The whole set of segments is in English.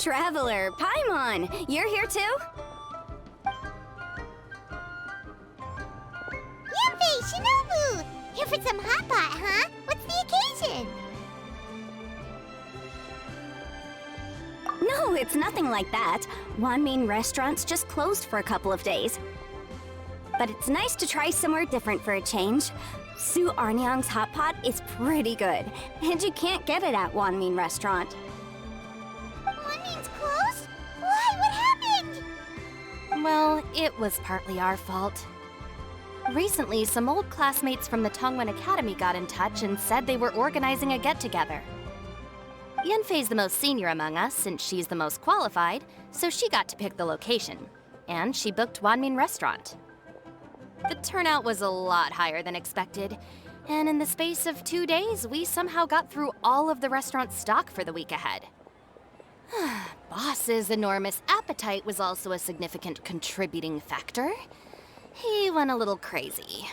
Traveler, Paimon, you're here too? Янь Фэй, Sinobu! Here for some hot pot, huh? What's the occasion? No, it's nothing like that. Wanmin restaurant's just closed for a couple of days. But it's nice to try somewhere different for a change. Su Arnyang's hot pot is pretty good, and you can't get it at Wanmin restaurant. Wanmin's closed? Why? What happened? Well, it was partly our fault. Recently, some old classmates from the Tongwen Academy got in touch and said they were organizing a get-together. Yen Fei's the most senior among us, since she's the most qualified, so she got to pick the location. And she booked Wanmin Restaurant. The turnout was a lot higher than expected, and in the space of 2 days, we somehow got through all of the restaurant's stock for the week ahead. Boss's enormous appetite was also a significant contributing factor. He went a little crazy.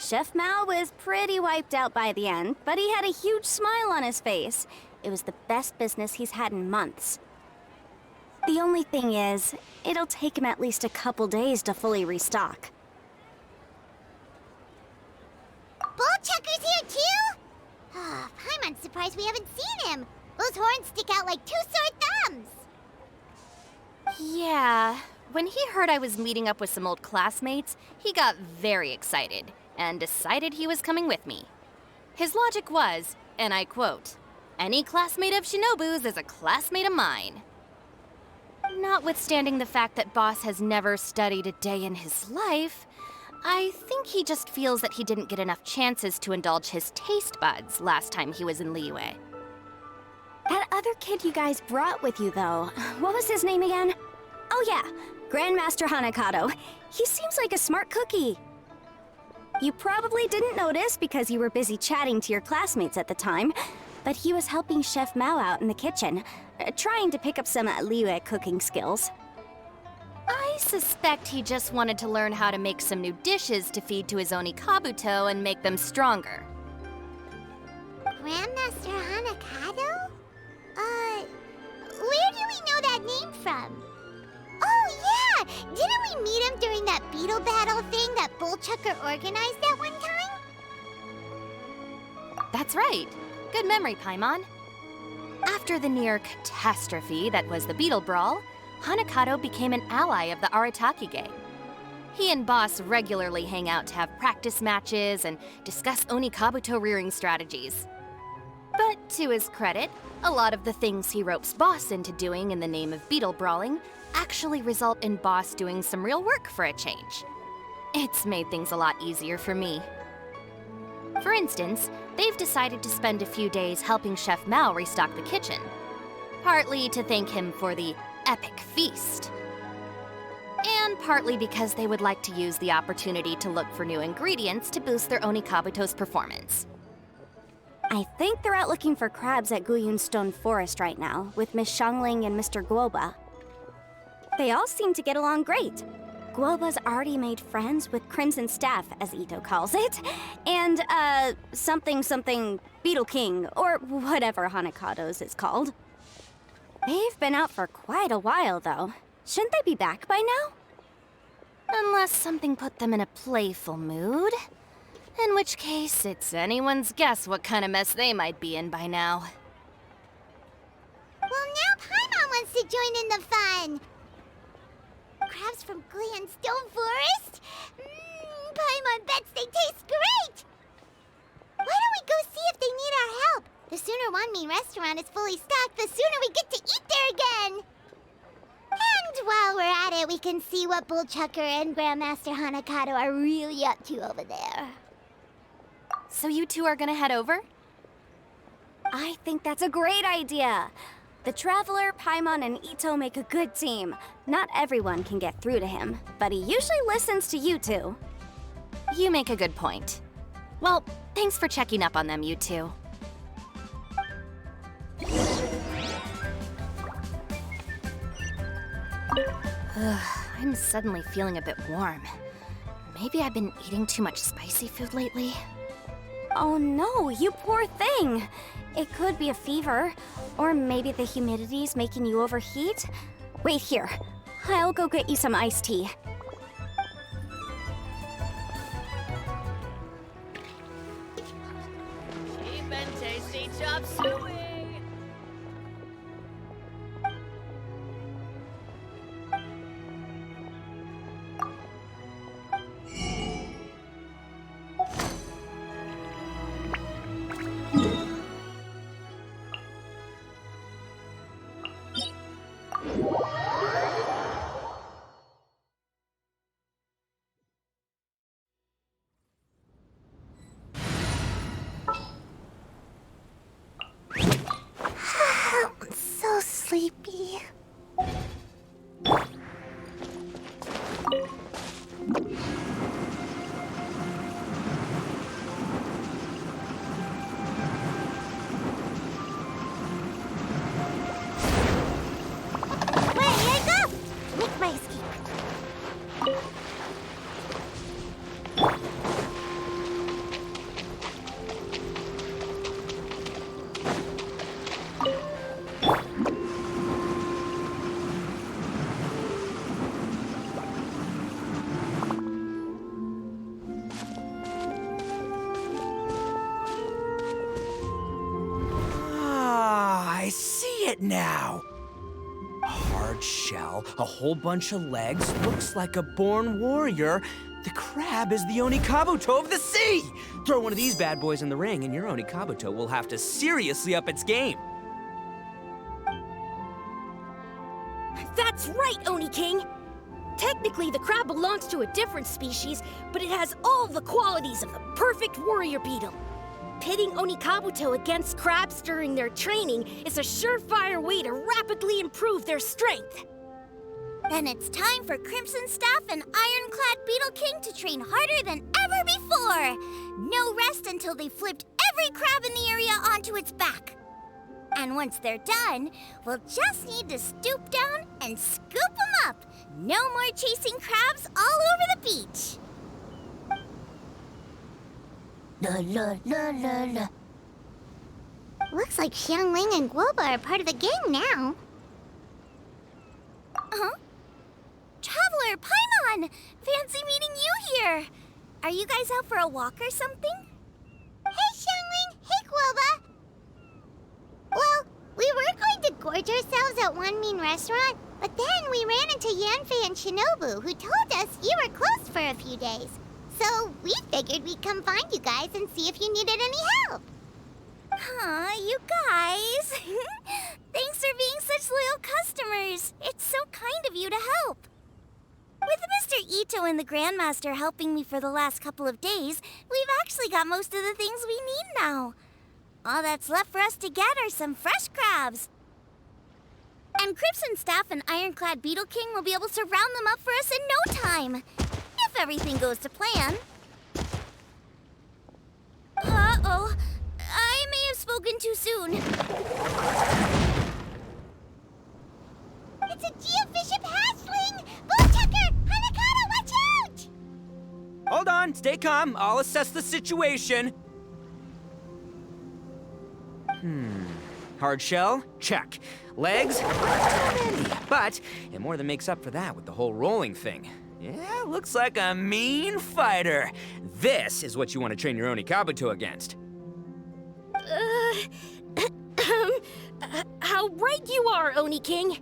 Chef Mao was pretty wiped out by the end, but he had a huge smile on his face. It was the best business he's had in months. The only thing is, it'll take him at least a couple days to fully restock. Bullchucker's here too? Oh, Paimon's surprised we haven't seen him. Those horns stick out like two sore thumbs. Yeah, when he heard I was meeting up with some old classmates, he got very excited and decided he was coming with me. His logic was, and I quote, "Any classmate of Shinobu's is a classmate of mine." Notwithstanding the fact that Boss has never studied a day in his life, I think he just feels that he didn't get enough chances to indulge his taste buds last time he was in Liyue. That other kid you guys brought with you, though, what was his name again? Oh yeah, Grandmaster Hanakadо. He seems like a smart cookie. You probably didn't notice because you were busy chatting to your classmates at the time, but he was helping Chef Mao out in the kitchen, trying to pick up some Liyue cooking skills. I suspect he just wanted to learn how to make some new dishes to feed to his Oni Kabuto and make them stronger. Grandmaster Hanakadо? Where do we know that name from? Oh yeah! Didn't we meet him during that beetle battle thing that Bullchucker organized at one time? That's right. Good memory, Paimon. After the near catastrophe that was the Beetle Brawl, Hanakadо became an ally of the Arataki gang. He and Boss regularly hang out to have practice matches and discuss Oni Kabuto rearing strategies. But to his credit, a lot of the things he ropes Boss into doing in the name of beetle brawling actually result in Boss doing some real work for a change. It's made things a lot easier for me. For instance, they've decided to spend a few days helping Chef Mao restock the kitchen, partly to thank him for the epic feast, and partly because they would like to use the opportunity to look for new ingredients to boost their Oni Kabuto's performance. I think they're out looking for crabs at Guyun Stone Forest right now, with Miss Shangling and Mr. Guoba. They all seem to get along great. Guoba's already made friends with Crimson Staff, as Itto calls it, and, something Beetle King, or whatever Hanakado's is called. They've been out for quite a while, though. Shouldn't they be back by now? Unless something put them in a playful mood. In which case, it's anyone's guess what kind of mess they might be in by now. Well, now Paimon wants to join in the fun! Crabs from Guyun Stone Forest? Paimon bets they taste great! Why don't we go see if they need our help? The sooner Wanmin restaurant is fully stocked, the sooner we get to eat there again! And while we're at it, we can see what Bullchucker and Grandmaster Hanakadо are really up to over there. So you two are gonna head over? I think that's a great idea. The Traveler, Paimon, and Itto make a good team. Not everyone can get through to him, but he usually listens to you two. You make a good point. Well, thanks for checking up on them, you two. I'm suddenly feeling a bit warm. Maybe I've been eating too much spicy food lately? Oh no, you poor thing. It could be a fever, or maybe the humidity's making you overheat. Wait here. I'll go get you some iced tea. Cheap and tasty chop suey! So sleepy. I see it now. A hard shell, a whole bunch of legs, looks like a born warrior. The crab is the Onikabuto of the sea! Throw one of these bad boys in the ring and your Onikabuto will have to seriously up its game. That's right, Oni King! Technically, the crab belongs to a different species, but it has all the qualities of the perfect warrior beetle. Pitting Onikabuto against crabs during their training is a surefire way to rapidly improve their strength. Then it's time for Crimson Staff and Ironclad Beetle King to train harder than ever before. No rest until they've flipped every crab in the area onto its back. And once they're done, we'll just need to stoop down and scoop them up. No more chasing crabs all over the beach. La la la la la. Looks like Syan Lin and Goboi are part of the gang now. Huh? Traveler, Paimon! Fancy meeting you here! Are you guys out for a walk or something? Hey, Syan Lin! Hey, Goboi! Well, we were going to gorge ourselves at one mean restaurant, but then we ran into Янь Фэй and Sinobu, who told us you were closed for a few days. So we figured we'd come find you guys and see if you needed any help. Aw, you guys. Thanks for being such loyal customers. It's so kind of you to help. With Mr. Itto and the Grandmaster helping me for the last couple of days, we've actually got most of the things we need now. All that's left for us to get are some fresh crabs. And Crimson Staff and Ironclad Beetle King will be able to round them up for us in no time. If everything goes to plan. Uh-oh. I may have spoken too soon. It's a geobishop hatchling! Bullchucker! Hanakoda, watch out! Hold on, stay calm. I'll assess the situation. Hard shell? Check. Legs? Not too many. But it more than makes up for that with the whole rolling thing. Yeah, looks like a mean fighter. This is what you want to train your Onikabuto against. How right you are, Oni King.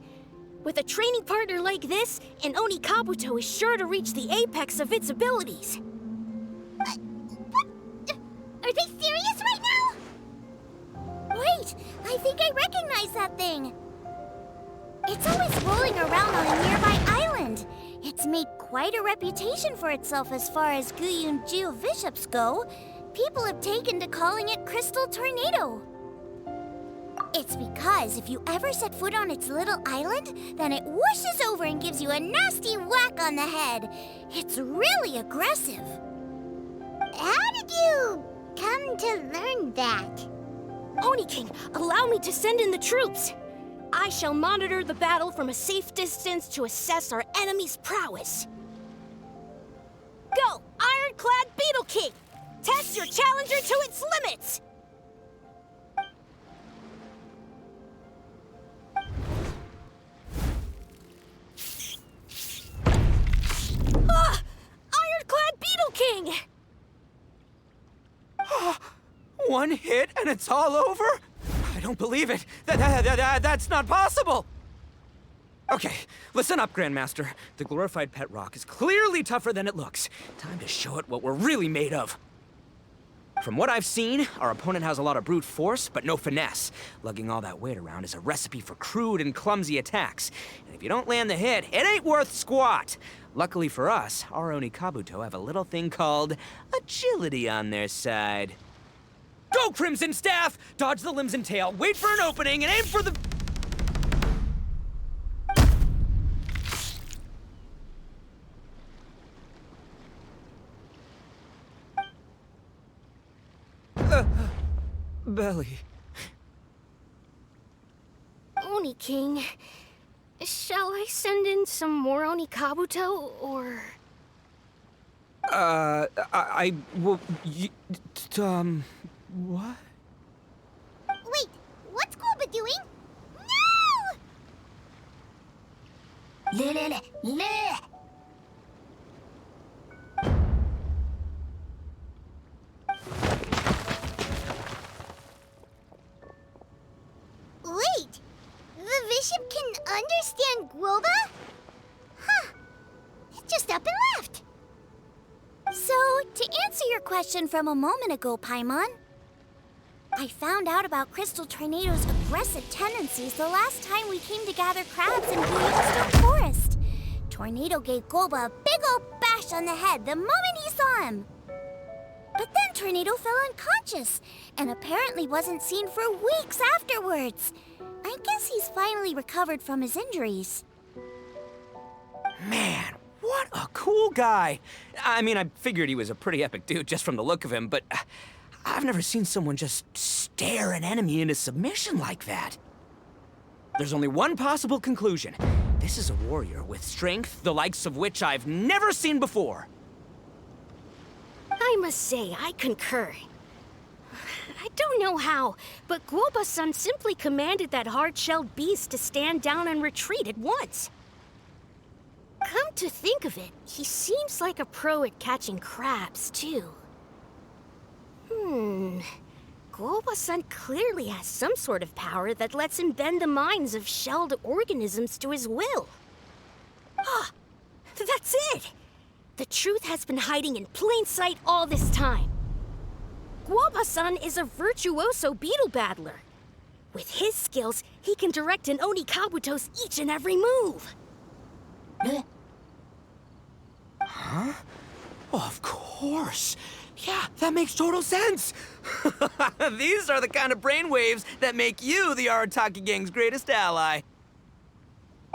With a training partner like this, an Onikabuto is sure to reach the apex of its abilities. Are they serious right now? Wait, I think I recognize that thing. It's always rolling around on a nearby island. It's made quite a reputation for itself as far as Guyun geobishops go. People have taken to calling it Crystal Tornado. It's because if you ever set foot on its little island, then it whooshes over and gives you a nasty whack on the head. It's really aggressive. How did you come to learn that? Oni King, allow me to send in the troops. I shall monitor the battle from a safe distance to assess our enemy's prowess. Go, Ironclad Beetle King! Test your challenger to its One hit and it's all over? I don't believe it. That's not possible. Okay, listen up, Grandmaster. The glorified pet rock is clearly tougher than it looks. Time to show it what we're really made of. From what I've seen, our opponent has a lot of brute force, but no finesse. Lugging all that weight around is a recipe for crude and clumsy attacks. And if you don't land the hit, it ain't worth squat. Luckily for us, our Oni Kabuto have a little thing called agility on their side. Go, Crimson Staff! Dodge the limbs and tail, wait for an opening, and aim for the... belly. Oni King, shall I send in some more Oni Kabuto, or...? What? Wait, what's Gobba doing? No! Wait, the bishop can understand Gobba? Huh, it just up and left. So, to answer your question from a moment ago, Paimon, I found out about Crystal Tornado's aggressive tendencies the last time we came to gather crabs in Genshin Forest. Tornado gave Gobba a big old bash on the head the moment he saw him. But then Tornado fell unconscious, and apparently wasn't seen for weeks afterwards. I guess he's finally recovered from his injuries. Man, what a cool guy! I mean, I figured he was a pretty epic dude just from the look of him, but I've never seen someone just stare an enemy into submission like that. There's only one possible conclusion. This is a warrior with strength, the likes of which I've never seen before. I must say, I concur. I don't know how, but Gobba-san simply commanded that hard-shelled beast to stand down and retreat at once. Come to think of it, he seems like a pro at catching crabs, too. Gobba-san clearly has some sort of power that lets him bend the minds of shelled organisms to his will. Ah, that's it! The truth has been hiding in plain sight all this time. Gobba-san is a virtuoso beetle battler. With his skills, he can direct an Oni Kabuto's each and every move. Huh? Oh, of course. Yeah, that makes total sense. These are the kind of brainwaves that make you the Arataki gang's greatest ally.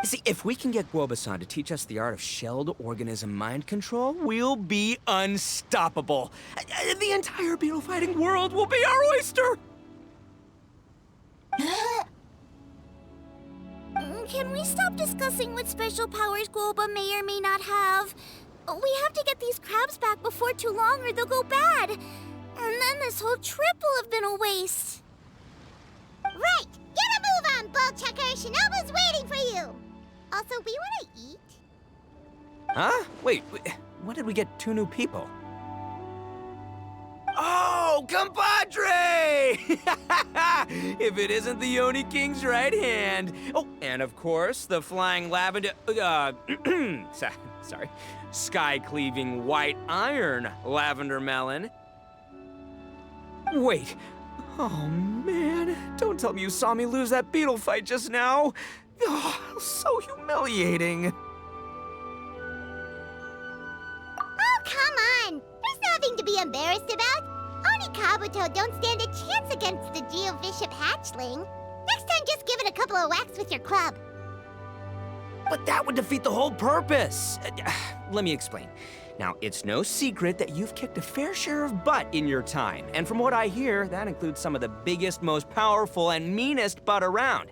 See, if we can get Gobba-san to teach us the art of shelled organism mind control, we'll be unstoppable. The entire beetle fighting world will be our oyster! Can we stop discussing what special powers Gobba may or may not have? We have to get these crabs back before too long or they'll go bad. And then this whole trip will have been a waste. Right, get a move on, Bolt Checker. Shinobu's waiting for you. Also, we want to eat. Huh? Wait, when did we get 2 new people? Oh, compadre! If it isn't the Oni King's right hand. Oh, and of course, the flying lavender, sorry, sky-cleaving white iron lavender melon. Wait, oh man, don't tell me you saw me lose that beetle fight just now. Oh, so humiliating. Oh, come on. There's nothing to be embarrassed about. Oni Kabuto don't stand a chance against the Geobishop hatchling. Next time, just give it a couple of whacks with your club. But that would defeat the whole purpose. Let me explain. Now, it's no secret that you've kicked a fair share of butt in your time. And from what I hear, that includes some of the biggest, most powerful, and meanest butt around.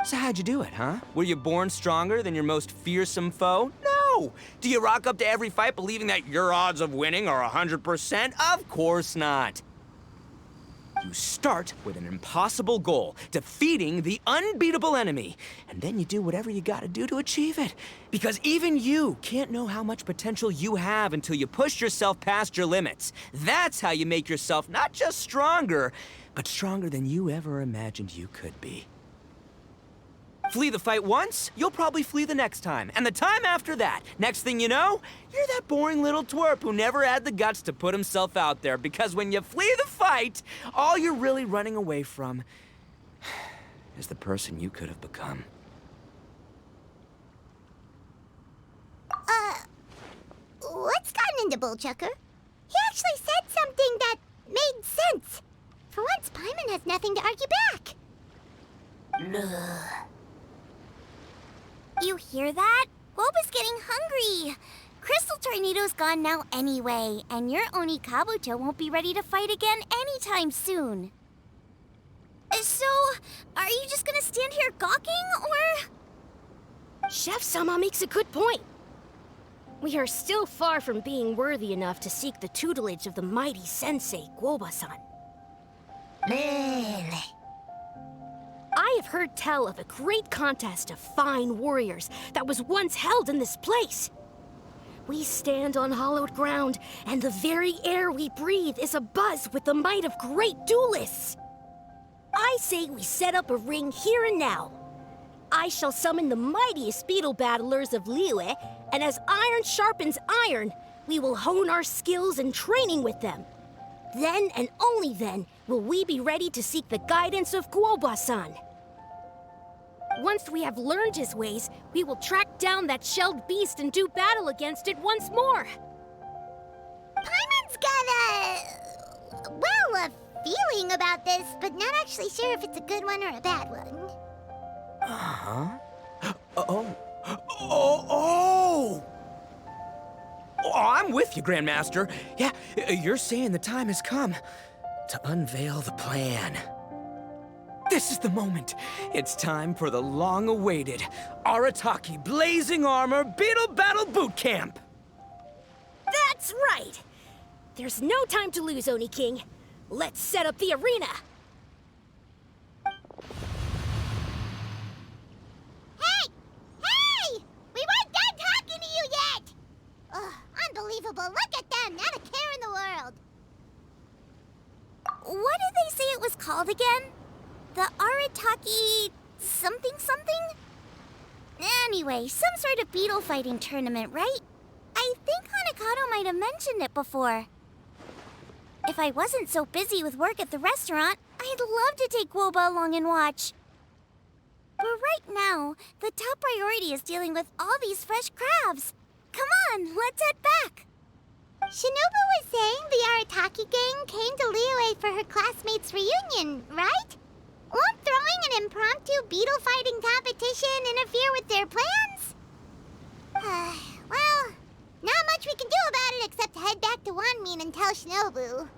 So how'd you do it, huh? Were you born stronger than your most fearsome foe? No! Do you rock up to every fight believing that your odds of winning are 100%? Of course not. You start with an impossible goal, defeating the unbeatable enemy. And then you do whatever you gotta do to achieve it. Because even you can't know how much potential you have until you push yourself past your limits. That's how you make yourself not just stronger, but stronger than you ever imagined you could be. Flee the fight once, you'll probably flee the next time. And the time after that, next thing you know, you're that boring little twerp who never had the guts to put himself out there. Because when you flee the fight, all you're really running away from is the person you could have become. What's gotten into Bullchucker? He actually said something that made sense. For once, Paimon has nothing to argue back. You hear that? Guoba's getting hungry. Crystal Tornado's gone now anyway, and your Oni Kabuto won't be ready to fight again anytime soon. So, are you just gonna stand here gawking, or...? Chef Sama makes a good point. We are still far from being worthy enough to seek the tutelage of the mighty sensei, Guoba-san. I have heard tell of a great contest of fine warriors that was once held in this place. We stand on hallowed ground, and the very air we breathe is abuzz with the might of great duelists. I say we set up a ring here and now. I shall summon the mightiest beetle battlers of Liyue, and as iron sharpens iron, we will hone our skills and training with them. Then and only then will we be ready to seek the guidance of Guoba-san. Once we have learned his ways, we will track down that shelled beast and do battle against it once more. Paimon's got a feeling about this, but not actually sure if it's a good one or a bad one. Oh, I'm with you, Grandmaster. Yeah, you're saying the time has come to unveil the plan. This is the moment. It's time for the long-awaited Arataki Blazing Armor Beetle Battle Boot Camp. That's right! There's no time to lose, Oni King. Let's set up the arena! Hey! Hey! We weren't done talking to you yet! Ugh, unbelievable. Look at them, not a care in the world. What did they say it was called again? The Arataki something something? Anyway, some sort of beetle fighting tournament, right? I think Hanakodo might have mentioned it before. If I wasn't so busy with work at the restaurant, I'd love to take Guoba along and watch. But right now, the top priority is dealing with all these fresh crabs. Come on, let's head back. Sinobu was saying the Arataki gang came to Liyue for her classmates' reunion, right? Won't throwing an impromptu beetle fighting competition interfere with their plans? Well, not much we can do about it except head back to Wanmin and tell Shinobu.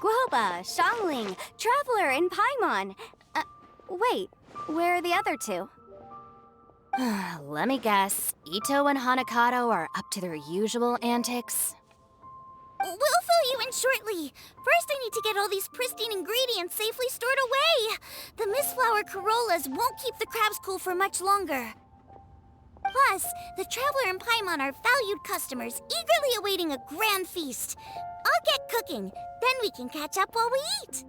Guoba, Xiangling, Traveler, and Paimon. Wait, where are the other two? Let me guess. Itto and Hanakadо are up to their usual antics. We'll fill you in shortly. First, I need to get all these pristine ingredients safely stored away. The mistflower corollas won't keep the crabs cool for much longer. Plus, the Traveler and Paimon are valued customers, eagerly awaiting a grand feast. I'll get cooking, then we can catch up while we eat.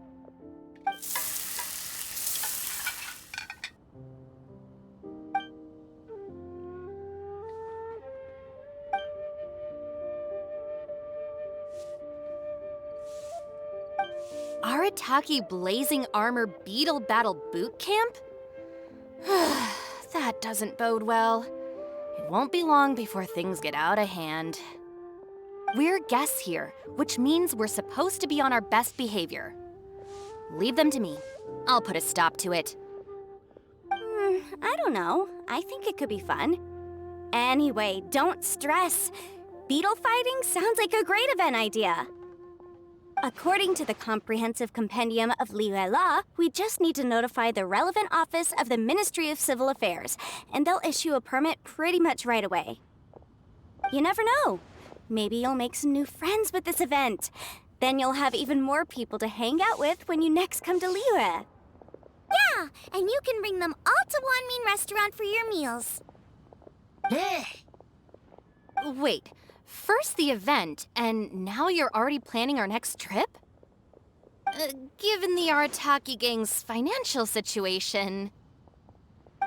Arataki Blazing Armor Beetle Battle Boot Camp? That doesn't bode well. It won't be long before things get out of hand. We're guests here, which means we're supposed to be on our best behavior. Leave them to me. I'll put a stop to it. I don't know. I think it could be fun. Anyway, don't stress. Beetle fighting sounds like a great event idea. According to the Comprehensive Compendium of Liyue Law, we just need to notify the relevant office of the Ministry of Civil Affairs, and they'll issue a permit pretty much right away. You never know. Maybe you'll make some new friends with this event. Then you'll have even more people to hang out with when you next come to Liyue. Yeah, and you can bring them all to Wanmin Restaurant for your meals. Wait, first the event, and now you're already planning our next trip? Given the Arataki gang's financial situation...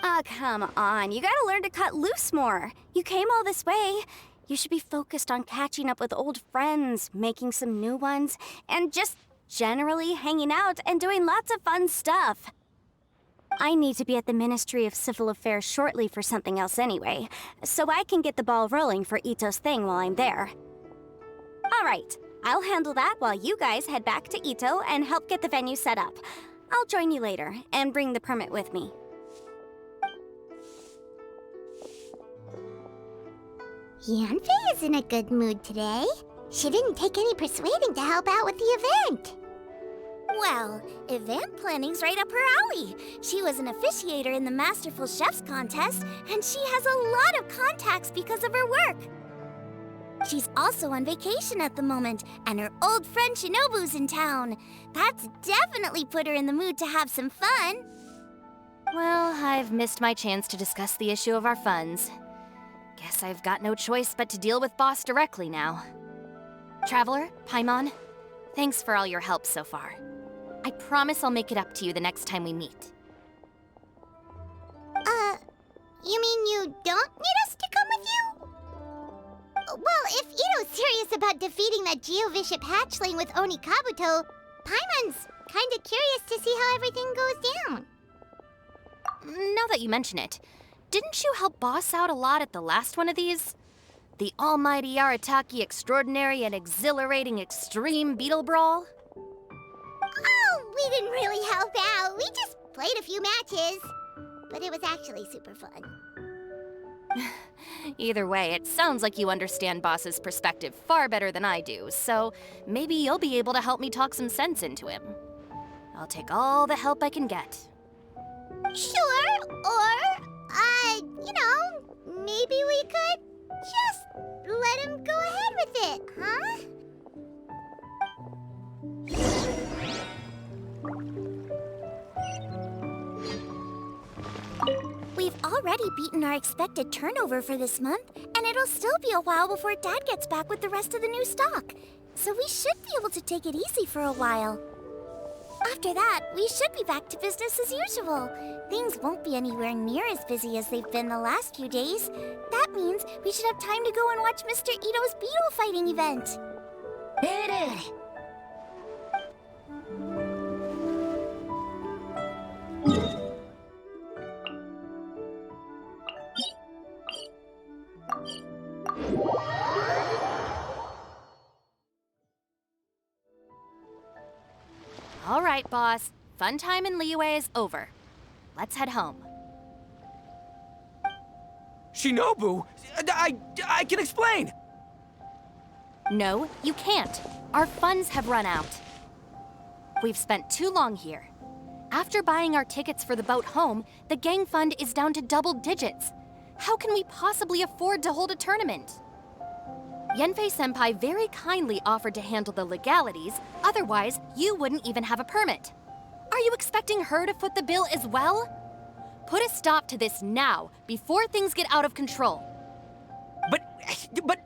Ah, come on. You gotta learn to cut loose more. You came all this way. You should be focused on catching up with old friends, making some new ones, and just generally hanging out and doing lots of fun stuff. I need to be at the Ministry of Civil Affairs shortly for something else anyway, so I can get the ball rolling for Itto's thing while I'm there. All right, I'll handle that while you guys head back to Itto and help get the venue set up. I'll join you later and bring the permit with me. Янь Fэй is in a good mood today. She didn't take any persuading to help out with the event. Well, event planning's right up her alley. She was an officiator in the Masterful Chefs contest, and she has a lot of contacts because of her work. She's also on vacation at the moment, and her old friend Sinobu's in town. That's definitely put her in the mood to have some fun. Well, I've missed my chance to discuss the issue of our funds. Guess I've got no choice but to deal with Boss directly now. Traveler, Paimon, thanks for all your help so far. I promise I'll make it up to you the next time we meet. You mean you don't need us to come with you? Well, if Itto's serious about defeating that Geovishap hatchling with Oni Kabuto, Paimon's kinda curious to see how everything goes down. Now that you mention it, didn't you help Boss out a lot at the last one of these? The almighty Arataki extraordinary and exhilarating extreme beetle brawl? Oh, we didn't really help out. We just played a few matches. But it was actually super fun. Either way, it sounds like you understand Boss's perspective far better than I do, so maybe you'll be able to help me talk some sense into him. I'll take all the help I can get. Sure, or, maybe we could just let him go ahead with it, huh? We've already beaten our expected turnover for this month, and it'll still be a while before Dad gets back with the rest of the new stock. So we should be able to take it easy for a while. After that, we should be back to business as usual. Things won't be anywhere near as busy as they've been the last few days. That means we should have time to go and watch Mr. Ito's beetle fighting event. All right, Boss. Fun time in Liyue is over. Let's head home. Sinobu, I can explain. No, you can't. Our funds have run out. We've spent too long here. After buying our tickets for the boat home, the gang fund is down to double digits. How can we possibly afford to hold a tournament? Yen Fэй Senpai very kindly offered to handle the legalities, otherwise you wouldn't even have a permit. Are you expecting her to foot the bill as well? Put a stop to this now, before things get out of control. But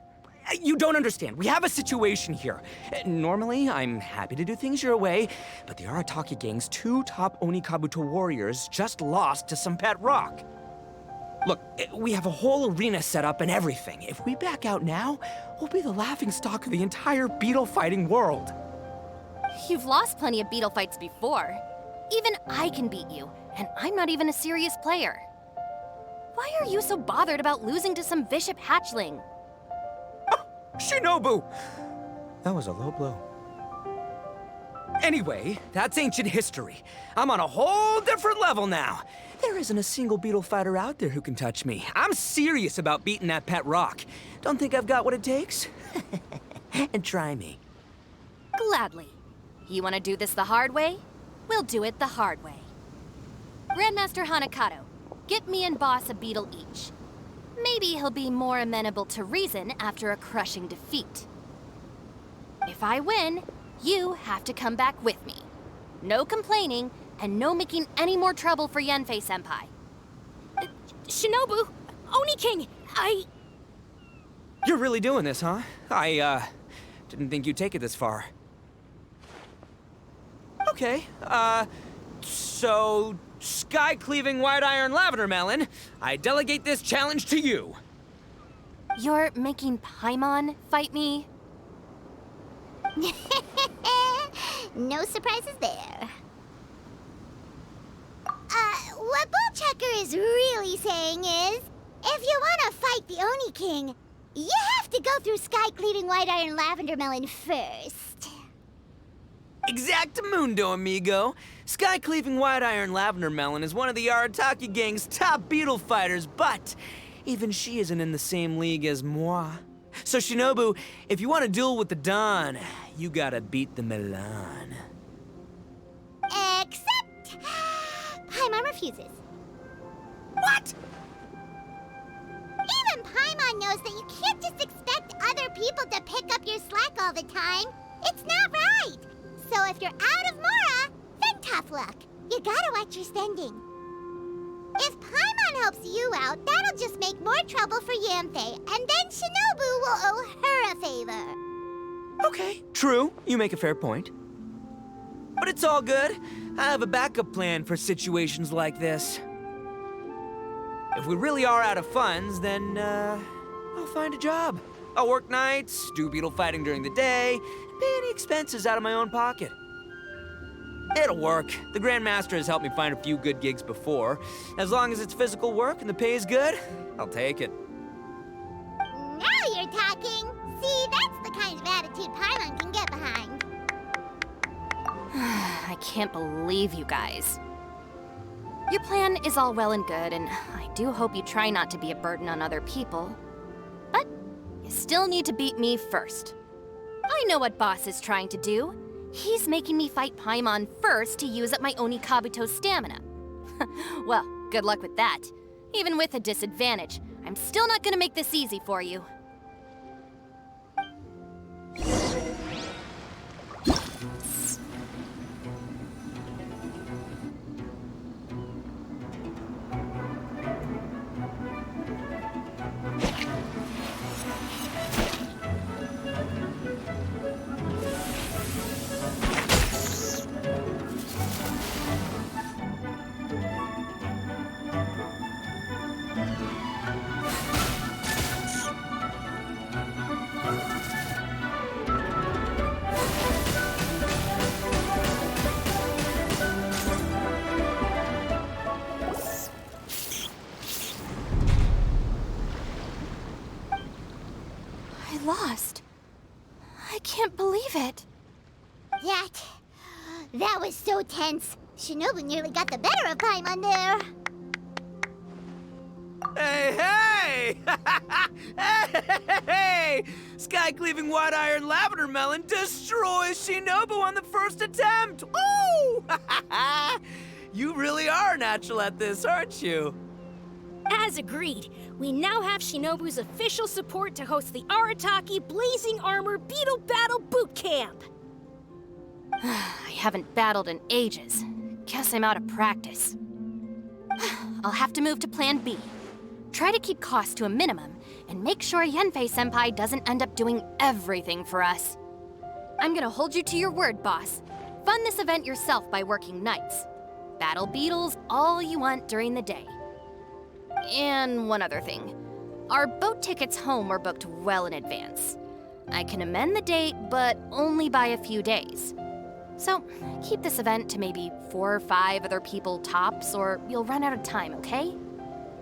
you don't understand. We have a situation here. Normally, I'm happy to do things your way, but the Arataki gang's 2 top Oni Kabuto warriors just lost to some pet rock. Look, we have a whole arena set up and everything. If we back out now, we'll be the laughingstock of the entire beetle fighting world. You've lost plenty of beetle fights before. Even I can beat you, and I'm not even a serious player. Why are you so bothered about losing to some Bishop hatchling? Shinobu! That was a low blow. Anyway, that's ancient history. I'm on a whole different level now. There isn't a single beetle fighter out there who can touch me. I'm serious about beating that pet rock. Don't think I've got what it takes? And try me. Gladly. You want to do this the hard way? We'll do it the hard way. Grandmaster Hanakadо, get me and Boss a beetle each. Maybe he'll be more amenable to reason after a crushing defeat. If I win, you have to come back with me. No complaining, and no making any more trouble for Янь Фэй senpai. Shinobu, Oni King, You're really doing this, huh? I didn't think you'd take it this far. Okay, so sky-cleaving white iron lavender melon, I delegate this challenge to you. You're making Paimon fight me? No surprises there. What Bullchucker is really saying is, if you want to fight the Oni King, you have to go through sky-cleaving white iron lavender melon first. Exactamundo, amigo. Sky-cleaving white iron lavender melon is one of the Arataki gang's top beetle fighters, but even she isn't in the same league as moi. So Shinobu, if you want to duel with the Don, you gotta beat the Milan. Except... Paimon refuses. What? Even Paimon knows that you can't just expect other people to pick up your slack all the time. It's not right. So if you're out of Mora, then tough luck. You gotta watch your spending. If Paimon helps you out, that'll just make more trouble for Янь Фэй, and then Shinobu will owe her a favor. Okay, true. You make a fair point. But it's all good. I have a backup plan for situations like this. If we really are out of funds, then, I'll find a job. I'll work nights, do beetle fighting during the day, and pay any expenses out of my own pocket. It'll work. The Grandmaster has helped me find a few good gigs before. As long as it's physical work and the pay is good, I'll take it. Now you're talking. See, that's the kind of attitude Paimon can get behind. I can't believe you guys. Your plan is all well and good, and I do hope you try not to be a burden on other people. But you still need to beat me first. I know what Boss is trying to do. He's making me fight Paimon first to use up my Oni Kabuto's stamina. Well, good luck with that. Even with a disadvantage, I'm still not gonna make this easy for you. Lost. I can't believe it. That was so tense. Shinobu nearly got the better of Paimon there. Hey, hey! Hey! Sky-cleaving white iron lavender melon destroys Shinobu on the first attempt! Ooh! You really are natural at this, aren't you? As agreed, we now have Shinobu's official support to host the Arataki Blazing Armor Beetle Battle Boot Camp. I haven't battled in ages. Guess I'm out of practice. I'll have to move to Plan B. Try to keep costs to a minimum, and make sure Янь Фэй senpai doesn't end up doing everything for us. I'm gonna hold you to your word, boss. Fund this event yourself by working nights. Battle beetles all you want during the day. And one other thing. Our boat tickets home were booked well in advance. I can amend the date, but only by a few days. So, keep this event to maybe 4 or 5 other people tops, or you'll run out of time, okay?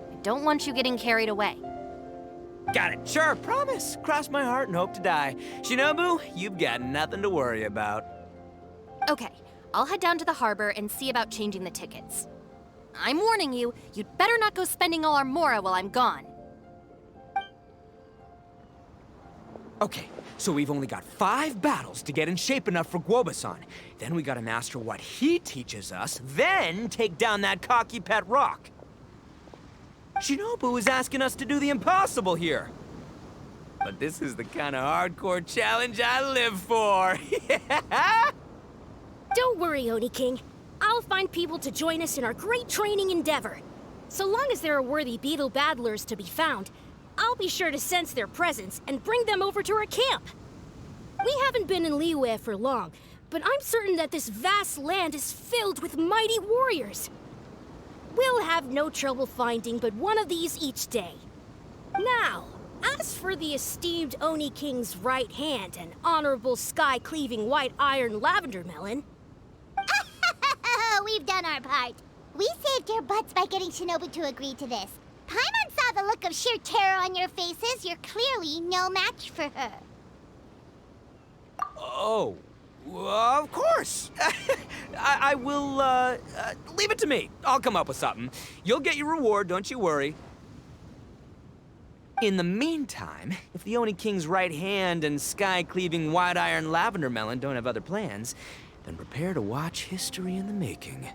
I don't want you getting carried away. Got it. Sure, promise. Cross my heart and hope to die. Sinobu, you've got nothing to worry about. Okay, I'll head down to the harbor and see about changing the tickets. I'm warning you, you'd better not go spending all our mora while I'm gone. Okay, so we've only got 5 battles to get in shape enough for Guoba-san. Then we gotta master what he teaches us, then take down that cocky pet rock. Shinobu is asking us to do the impossible here. But this is the kind of hardcore challenge I live for. Yeah! Don't worry, Oni King. I'll find people to join us in our great training endeavor. So long as there are worthy beetle battlers to be found, I'll be sure to sense their presence and bring them over to our camp. We haven't been in Liyue for long, but I'm certain that this vast land is filled with mighty warriors. We'll have no trouble finding but one of these each day. Now, as for the esteemed Oni King's right hand and honorable sky-cleaving white iron lavender melon... We've done our part. We saved your butts by getting Shinobu to agree to this. Paimon saw the look of sheer terror on your faces. You're clearly no match for her. Oh, of course. I will, leave it to me. I'll come up with something. You'll get your reward, don't you worry. In the meantime, if the Oni King's right hand and sky-cleaving white iron lavender melon don't have other plans, then prepare to watch history in the making.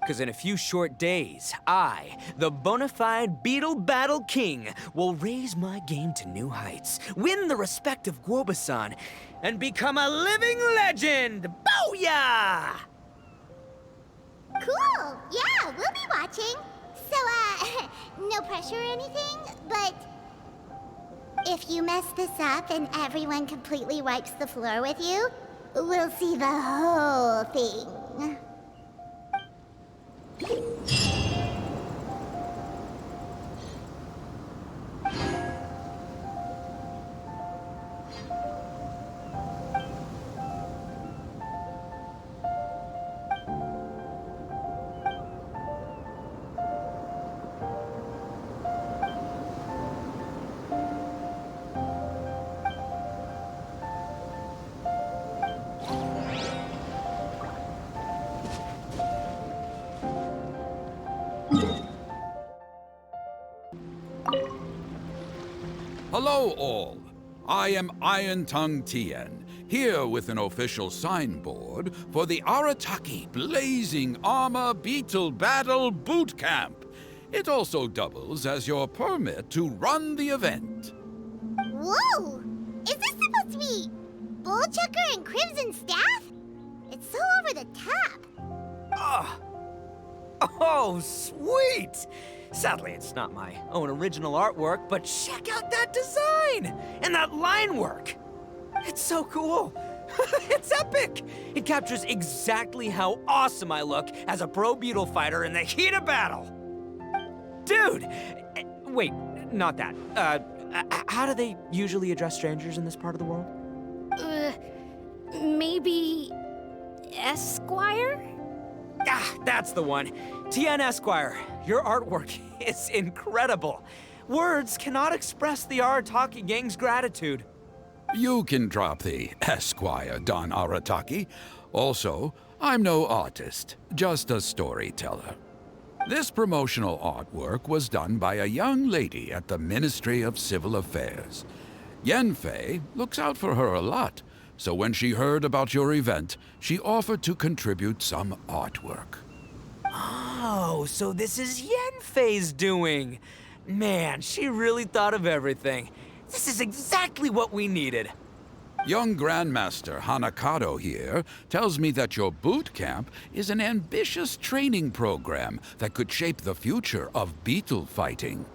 Because in a few short days, I, the bona fide Beetle Battle King, will raise my game to new heights, win the respect of Guoba-san, and become a living legend! Booyah! Cool! Yeah, we'll be watching. So, no pressure or anything, but... if you mess this up and everyone completely wipes the floor with you, we'll see the whole thing. Hello all, I am Iron Tongue Tien, here with an official signboard for the Arataki Blazing Armor Beetle Battle Boot Camp. It also doubles as your permit to run the event. Whoa! Is this supposed to be Bullchucker and Crimson Staff? It's so over the top. Oh, sweet! Sadly, it's not my own original artwork, but check out that design! And that line work! It's so cool! It's epic! It captures exactly how awesome I look as a pro beetle fighter in the heat of battle! Dude! Wait, not that. How do they usually address strangers in this part of the world? Maybe... Esquire? Ah, that's the one. Tien Esquire, your artwork is incredible. Words cannot express the Arataki gang's gratitude. You can drop the Esquire, Don Arataki. Also, I'm no artist, just a storyteller. This promotional artwork was done by a young lady at the Ministry of Civil Affairs. Yen Fэй looks out for her a lot, so when she heard about your event, she offered to contribute some artwork. Oh, so this is Yen Fei's doing. Man, she really thought of everything. This is exactly what we needed. Young Grandmaster Hanakodo here tells me that your boot camp is an ambitious training program that could shape the future of beetle fighting.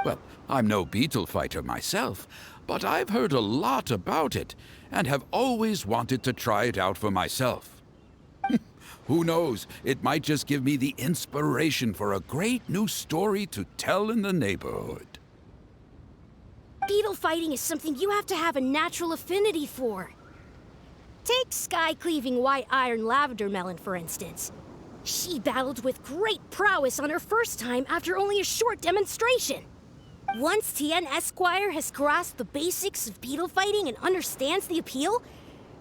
Well, I'm no beetle fighter myself, but I've heard a lot about it and have always wanted to try it out for myself. Who knows, it might just give me the inspiration for a great new story to tell in the neighborhood. Beetle fighting is something you have to have a natural affinity for. Take sky-cleaving white iron lavender melon, for instance. She battled with great prowess on her first time after only a short demonstration. Once Tien Esquire has grasped the basics of beetle fighting and understands the appeal,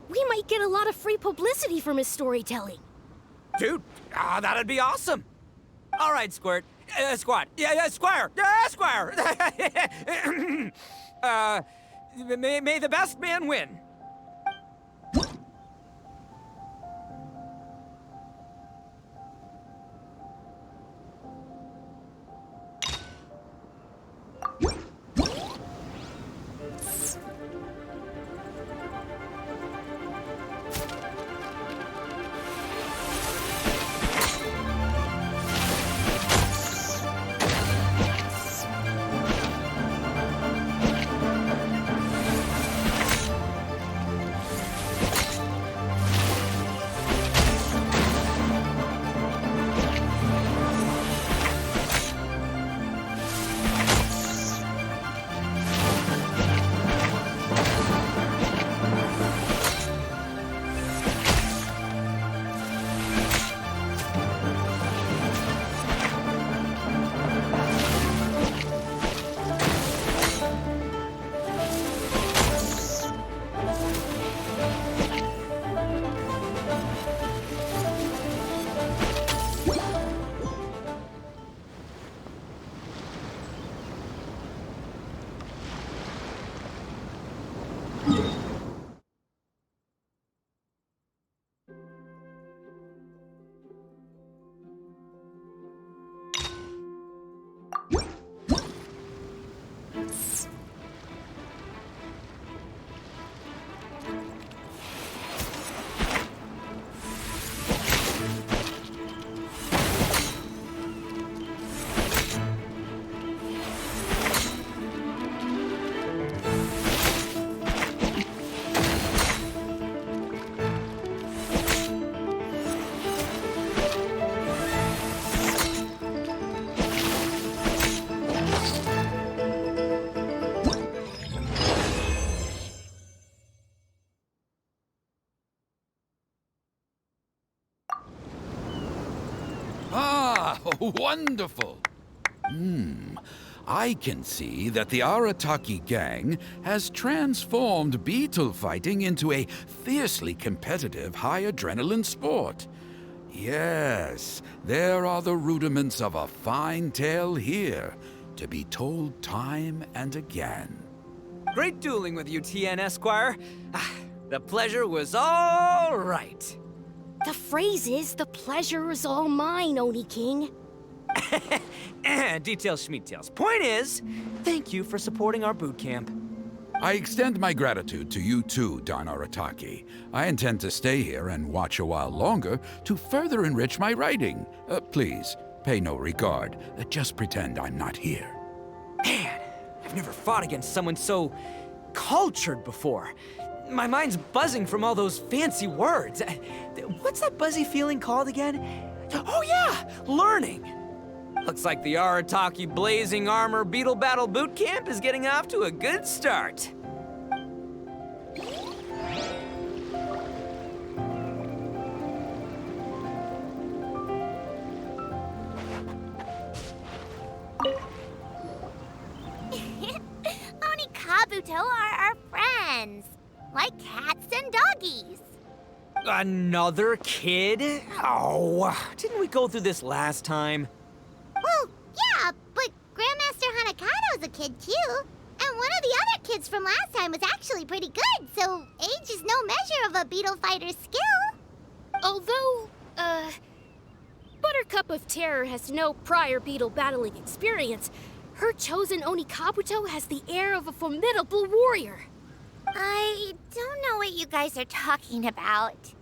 we might get a lot of free publicity from his storytelling. Dude, that'd be awesome. All right, Squirt. Squad. Yeah, Squire. Yeah, Squire. May the best man win. Wonderful! I can see that the Arataki gang has transformed beetle fighting into a fiercely competitive, high-adrenaline sport. Yes, there are the rudiments of a fine tale here, to be told time and again. Great dueling with you, Tien Esquire. The pleasure was all right. The phrase is, the pleasure is all mine, Oni King. Details, schmeetails. Point is, thank you for supporting our boot camp. I extend my gratitude to you too, Don Arataki. I intend to stay here and watch a while longer to further enrich my writing. Please, pay no regard. Just pretend I'm not here. Man, I've never fought against someone so cultured before. My mind's buzzing from all those fancy words. What's that buzzy feeling called again? Oh yeah, learning. Looks like the Arataki Blazing Armor Beetle Battle Boot Camp is getting off to a good start. Oni Kabuto are our friends, like cats and doggies. Another kid? Oh, didn't we go through this last time? Well, yeah, but Grandmaster Hanakado's a kid too. And one of the other kids from last time was actually pretty good, so age is no measure of a beetle fighter's skill. Although, Buttercup of Terror has no prior beetle battling experience, her chosen Oni Kabuto has the air of a formidable warrior. I don't know what you guys are talking about.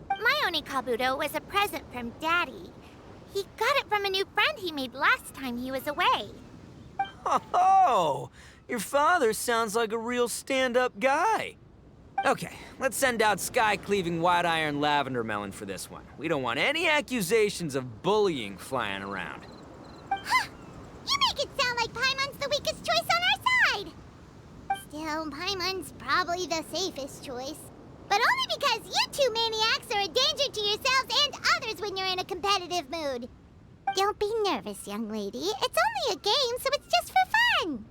My Oni Kabuto was a present from Daddy. He got it from a new friend he made last time he was away. Oh, your father sounds like a real stand-up guy. Okay, let's send out Sky-Cleaving White Iron Lavender Melon for this one. We don't want any accusations of bullying flying around. Huh! You make it sound like Paimon's the weakest choice on our side! Still, Paimon's probably the safest choice. But only because you two maniacs are a danger to yourselves and others when you're in a competitive mood. Don't be nervous, young lady. It's only a game, so it's just for fun.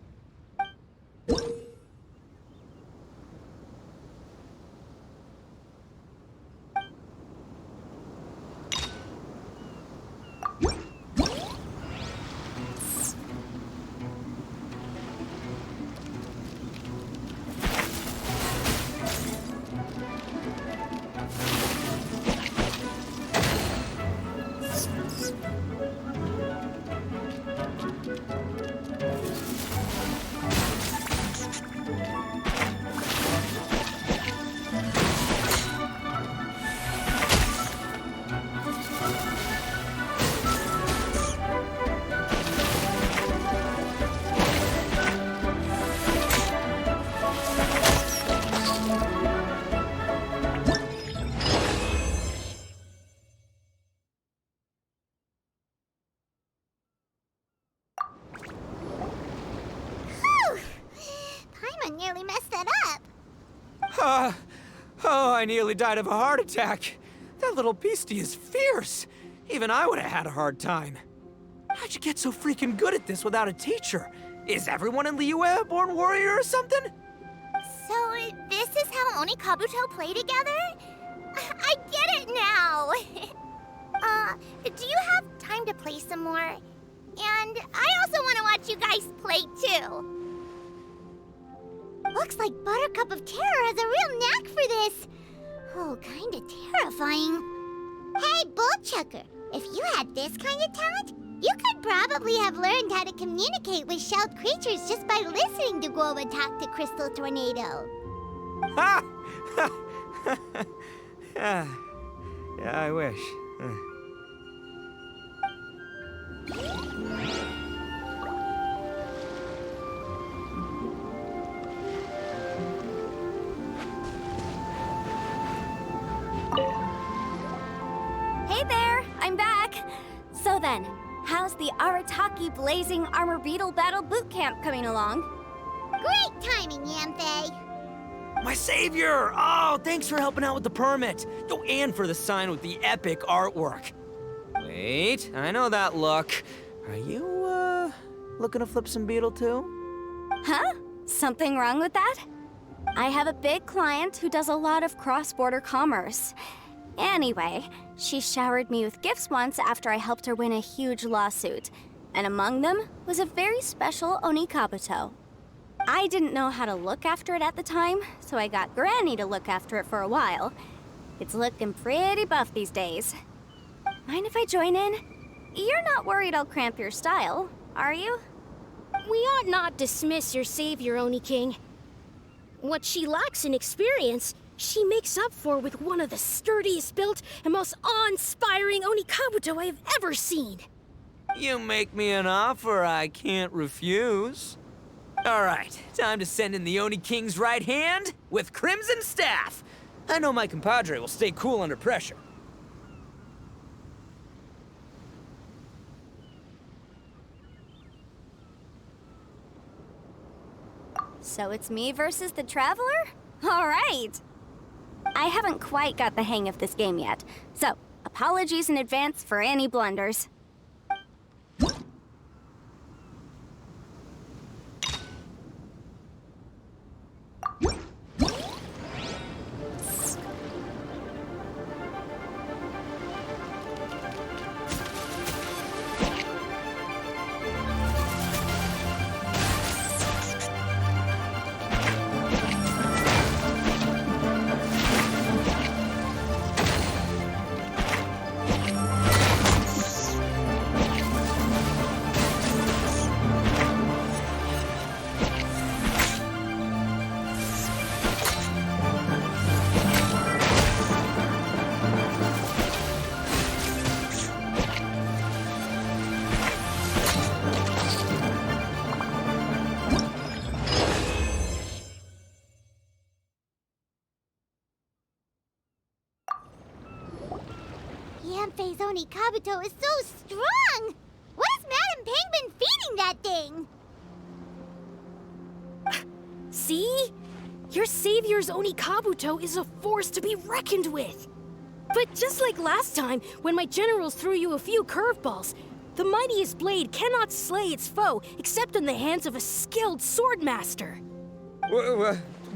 Oh, I nearly died of a heart attack. That little beastie is fierce. Even I would have had a hard time. How'd you get so freaking good at this without a teacher? Is everyone in Liyue a born warrior or something? So, this is how Onikabuto play together? I get it now! Do you have time to play some more? And I also want to watch you guys play too. Looks like Buttercup of Terror has a real knack for this. Oh, kinda terrifying. Hey, Bullchucker, if you had this kind of talent, you could probably have learned how to communicate with shelled creatures just by listening to Goboi talk to Crystal Tornado. Ha! Yeah, I wish. Hey there, I'm back. So then, how's the Arataki Blazing Armor Beetle Battle Boot Camp coming along? Great timing, Янь Фэй. My savior! Oh, thanks for helping out with the permit. Oh, and for the sign with the epic artwork. Wait, I know that look. Are you, looking to flip some beetle too? Huh? Something wrong with that? I have a big client who does a lot of cross-border commerce. Anyway, she showered me with gifts once after I helped her win a huge lawsuit. And among them was a very special Onikabuto. I didn't know how to look after it at the time, so I got Granny to look after it for a while. It's looking pretty buff these days. Mind if I join in? You're not worried I'll cramp your style, are you? We ought not dismiss your savior, Oni King. What she lacks in experience, she makes up for with one of the sturdiest built and most awe-inspiring Onikabuto I have ever seen. You make me an offer I can't refuse. All right, time to send in the Oni King's right hand with Crimson Staff. I know my compadre will stay cool under pressure. So it's me versus the Traveler? All right! I haven't quite got the hang of this game yet, so apologies in advance for any blunders. Янь Fei's Onikabuto is so strong! What is Madam Penguin feeding that thing? See? Your savior's Onikabuto is a force to be reckoned with. But just like last time, when my generals threw you a few curveballs, the mightiest blade cannot slay its foe except in the hands of a skilled swordmaster.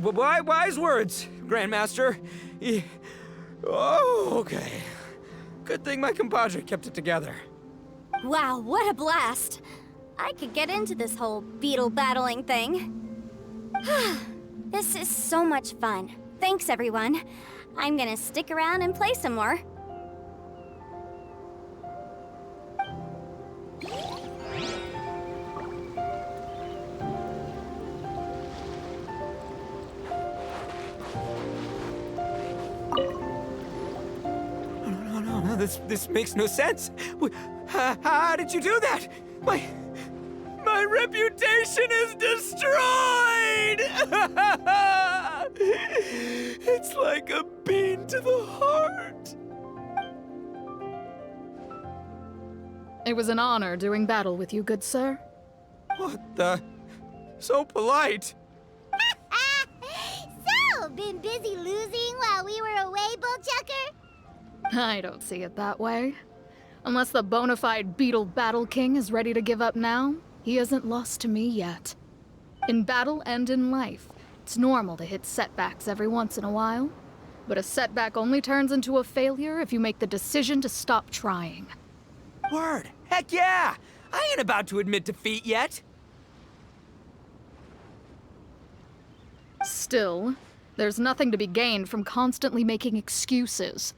Wise words, Grandmaster. Oh, okay. Good thing my compadre kept it together. Wow, what a blast! I could get into this whole beetle battling thing. This is so much fun. Thanks, everyone. I'm gonna stick around and play some more. No, this makes no sense. How did you do that? My reputation is destroyed! It's like a bean to the heart. It was an honor doing battle with you, good sir. What the? So polite. So, been busy losing while we were away, Bullchucker? I don't see it that way. Unless the bona fide Beetle Battle King is ready to give up now, he hasn't lost to me yet. In battle and in life, it's normal to hit setbacks every once in a while. But a setback only turns into a failure if you make the decision to stop trying. Word! Heck yeah! I ain't about to admit defeat yet! Still, there's nothing to be gained from constantly making excuses.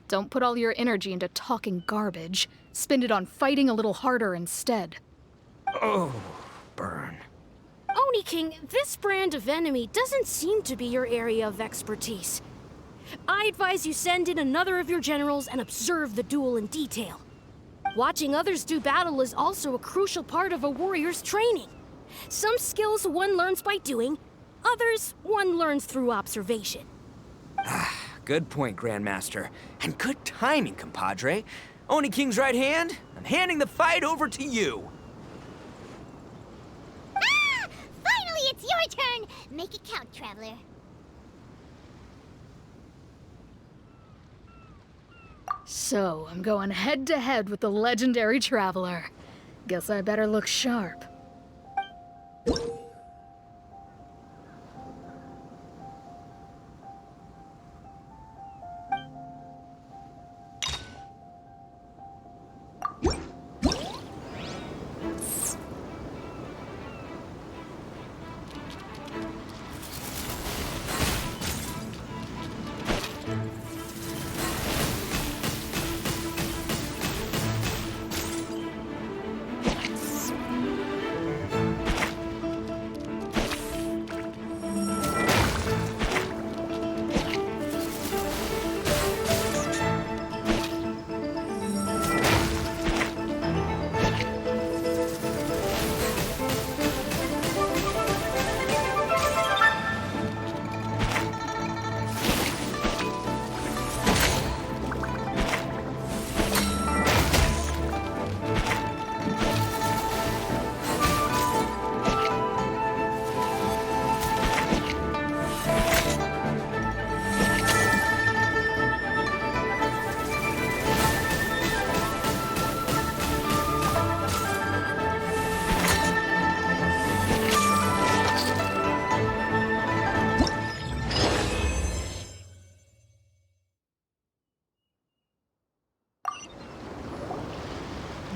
Don't put all your energy into talking garbage. Spend it on fighting a little harder instead. Oh, burn. Oni King, this brand of enemy doesn't seem to be your area of expertise. I advise you send in another of your generals and observe the duel in detail. Watching others do battle is also a crucial part of a warrior's training. Some skills one learns by doing, others one learns through observation. Good point, Grandmaster. And good timing, compadre. Oni King's right hand, I'm handing the fight over to you. Ah! Finally, it's your turn! Make it count, Traveler. So, I'm going head-to-head with the legendary Traveler. Guess I better look sharp.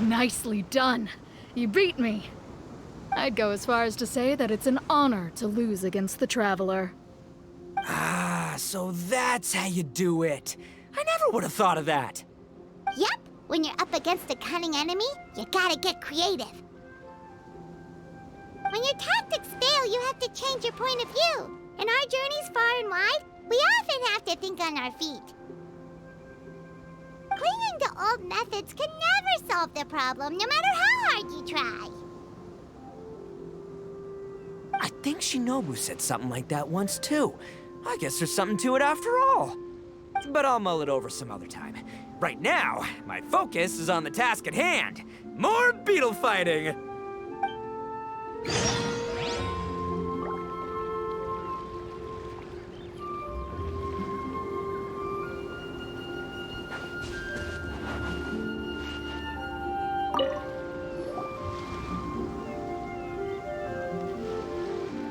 Nicely done. You beat me. I'd go as far as to say that it's an honor to lose against the Traveler. Ah, so that's how you do it. I never would have thought of that. Yep, when you're up against a cunning enemy, you gotta get creative. When your tactics fail, you have to change your point of view. In our journeys far and wide, we often have to think on our feet. Clinging to old methods can never solve the problem, no matter how hard you try. I think Sinobu said something like that once, too. I guess there's something to it after all. But I'll mull it over some other time. Right now, my focus is on the task at hand. More beetle fighting!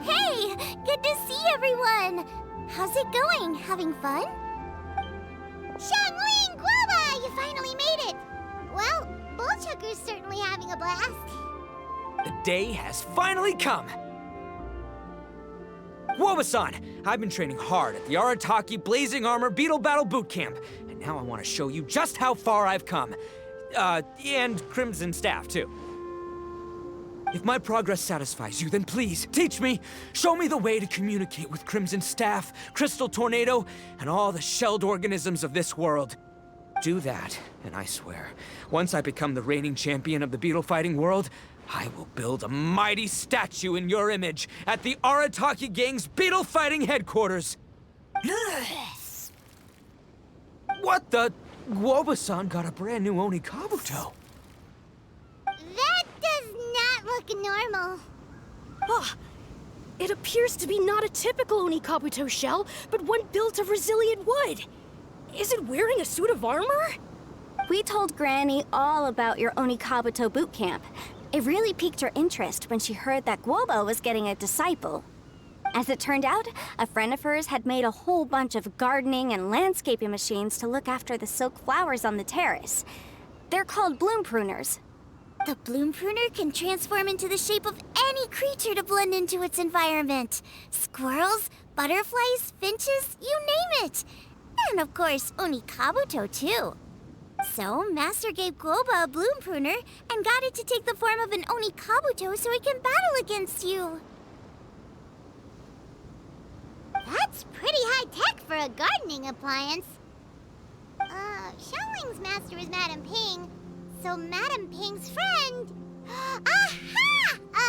Hey, good to see everyone. How's it going? Having fun? Shan Lin, Guava, you finally made it. Well, Bullchucker's certainly having a blast. The day has finally come! Woba-san, I've been training hard at the Arataki Blazing Armor Beetle Battle Boot Camp, and now I want to show you just how far I've come. And Crimson Staff, too. If my progress satisfies you, then please, teach me, show me the way to communicate with Crimson Staff, Crystal Tornado, and all the shelled organisms of this world. Do that, and I swear, once I become the reigning champion of the beetle fighting world, I will build a mighty statue in your image at the Arataki Gang's beetle fighting headquarters. What the? Woba-san got a brand new Oni Kabuto. That does not look normal. Oh, It appears to be not a typical Onikabuto shell, but one built of resilient wood. Is it wearing a suit of armor? We told Granny all about your Onikabuto boot camp. It really piqued her interest when she heard that Goboi was getting a disciple. As it turned out, a friend of hers had made a whole bunch of gardening and landscaping machines to look after the silk flowers on the terrace. They're called bloom pruners. The bloom pruner can transform into the shape of any creature to blend into its environment. Squirrels, butterflies, finches, you name it. And of course, Onikabuto too. So, Master gave Goboi a bloom pruner and got it to take the form of an Onikabuto so it can battle against you. That's pretty high-tech for a gardening appliance. Xiangling's master is Madame Ping, so Madame Ping's friend... Aha!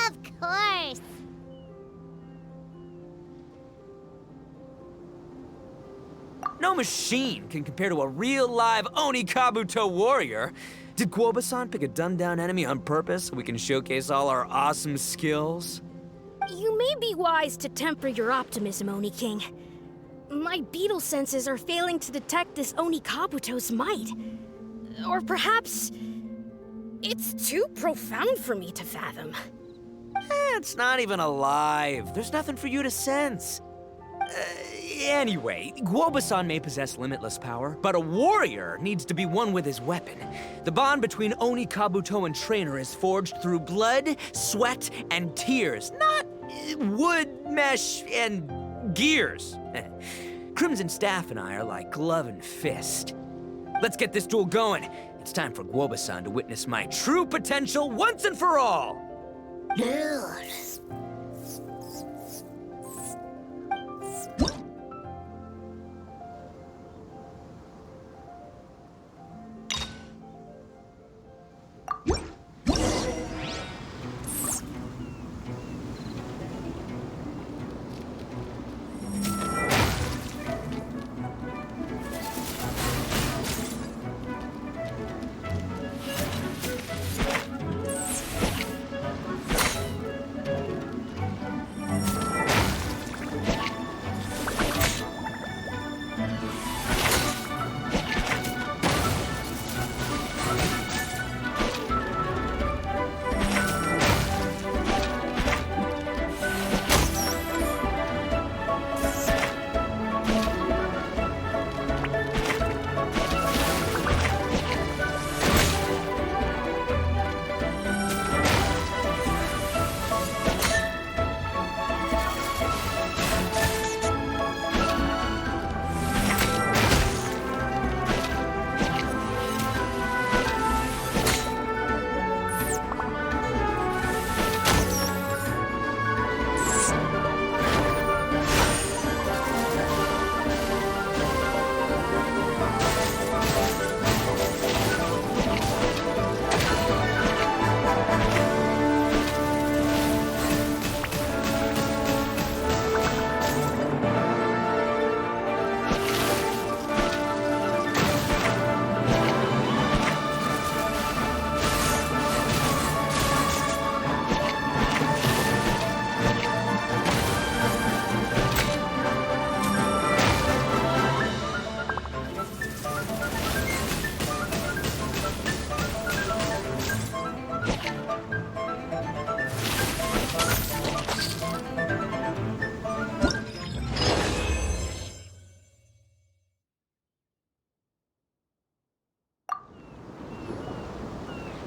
Of course! No machine can compare to a real live Onikabuto warrior. Did Goboi-san pick a dumbed-down enemy on purpose so we can showcase all our awesome skills? You may be wise to temper your optimism, Oni King. My beetle senses are failing to detect this Onikabuto's might. Or perhaps... it's too profound for me to fathom. It's not even alive. There's nothing for you to sense. Anyway, Goboi-san may possess limitless power, but a warrior needs to be one with his weapon. The bond between Onikabuto and trainer is forged through blood, sweat, and tears, not wood, mesh, and gears. Crimson Staff and I are like glove and fist. Let's get this duel going. It's time for Goboi-san to witness my true potential once and for all.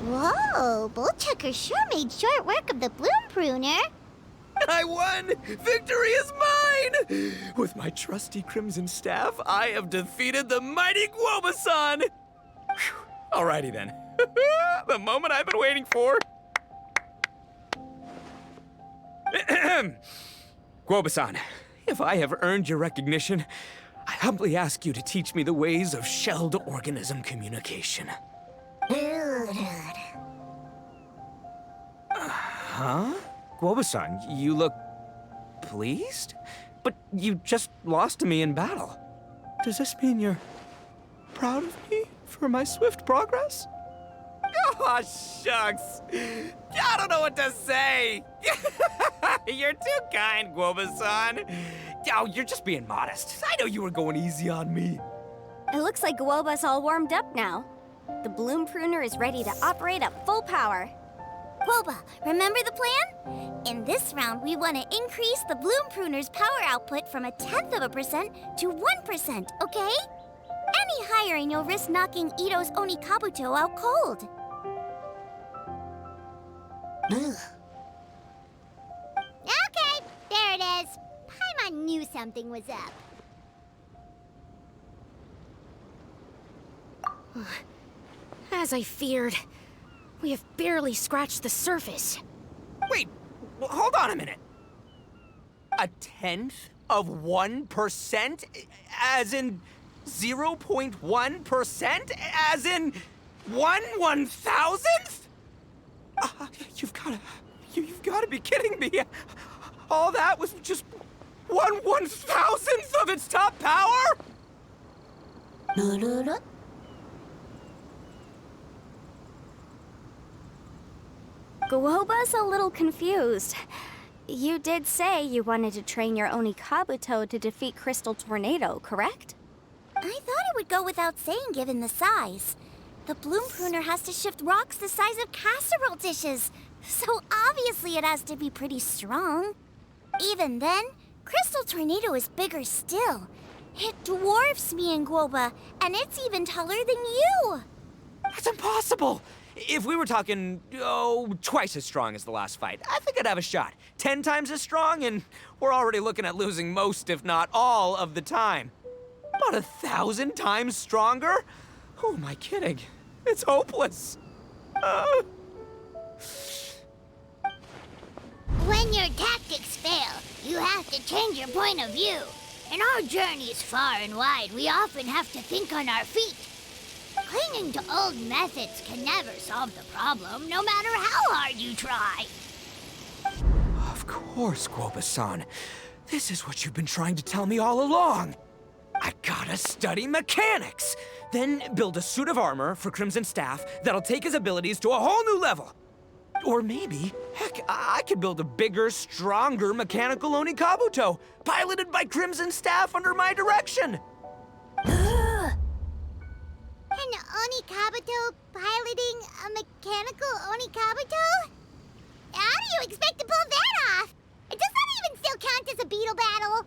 Whoa, Bullchucker sure made short work of the bloom pruner. I won! Victory is mine! With my trusty Crimson Staff, I have defeated the mighty Goboi-san! Alrighty then. The moment I've been waiting for. Goboi-san, if I have earned your recognition, I humbly ask you to teach me the ways of shelled organism communication. Huh? Goboi-san, you look pleased? But you just lost to me in battle. Does this mean you're proud of me for my swift progress? Oh, shucks. I don't know what to say. You're too kind, Guoba-san. Oh, you're just being modest. I know you were going easy on me. It looks like Guoba's all warmed up now. The bloom pruner is ready to operate at full power. Guoba, remember the plan? In this round, we want to increase the bloom pruner's power output from 0.1% to 1%, okay? Any higher and you'll risk knocking Itto's Onikabuto out cold. Ugh. Okay, there it is. Paimon knew something was up. As I feared, we have barely scratched the surface. Wait, hold on a minute. 0.1%? As in 0.1%? As in 1/1000th? You've gotta be kidding me. All that was just 1/1000th of its top power? Guoba's a little confused. You did say you wanted to train your Onikabuto to defeat Crystal Tornado, correct? I thought it would go without saying given the size. The bloom pruner has to shift rocks the size of casserole dishes, so obviously it has to be pretty strong. Even then, Crystal Tornado is bigger still. It dwarfs me and Guoba, and it's even taller than you. That's impossible! If we were talking, twice as strong as the last fight, I think I'd have a shot. 10 times as strong, and we're already looking at losing most, if not all, of the time. About 1,000 times stronger? Who am I kidding? It's hopeless. When your tactics fail, you have to change your point of view. In our journeys far and wide, we often have to think on our feet. Clinging to old methods can never solve the problem, no matter how hard you try. Of course, Guoba-san. This is what you've been trying to tell me all along. I gotta study mechanics, then build a suit of armor for Crimson Staff that'll take his abilities to a whole new level. Or maybe, heck, I could build a bigger, stronger mechanical Onikabuto, piloted by Crimson Staff under my direction. An Onikabuto piloting a mechanical Onikabuto? How do you expect to pull that off? Does that even still count as a beetle battle?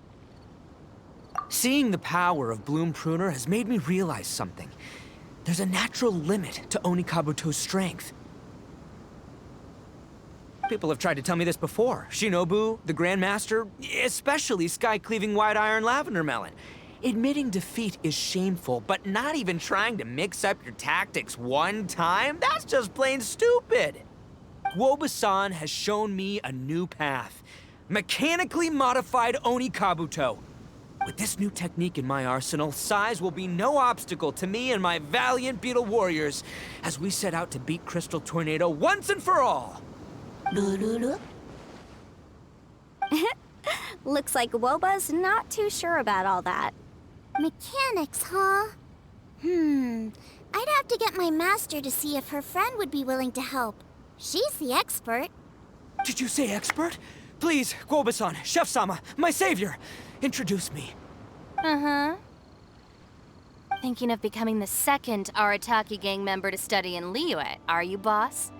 Seeing the power of Bloom Pruner has made me realize something. There's a natural limit to Onikabuto's strength. People have tried to tell me this before. Shinobu, the Grandmaster, especially Sky-Cleaving White Iron Lavender Melon. Admitting defeat is shameful, but not even trying to mix up your tactics one time? That's just plain stupid! Guoba-san has shown me a new path. Mechanically modified Onikabuto. With this new technique in my arsenal, size will be no obstacle to me and my valiant beetle warriors as we set out to beat Crystal Tornado once and for all. Looks like Guoba's not too sure about all that. Mechanics, huh? I'd have to get my master to see if her friend would be willing to help. She's the expert. Did you say expert? Please, Guoba-san, Chef-sama, my savior, introduce me. Uh-huh. Thinking of becoming the second Arataki gang member to study in Liyue, are you, boss?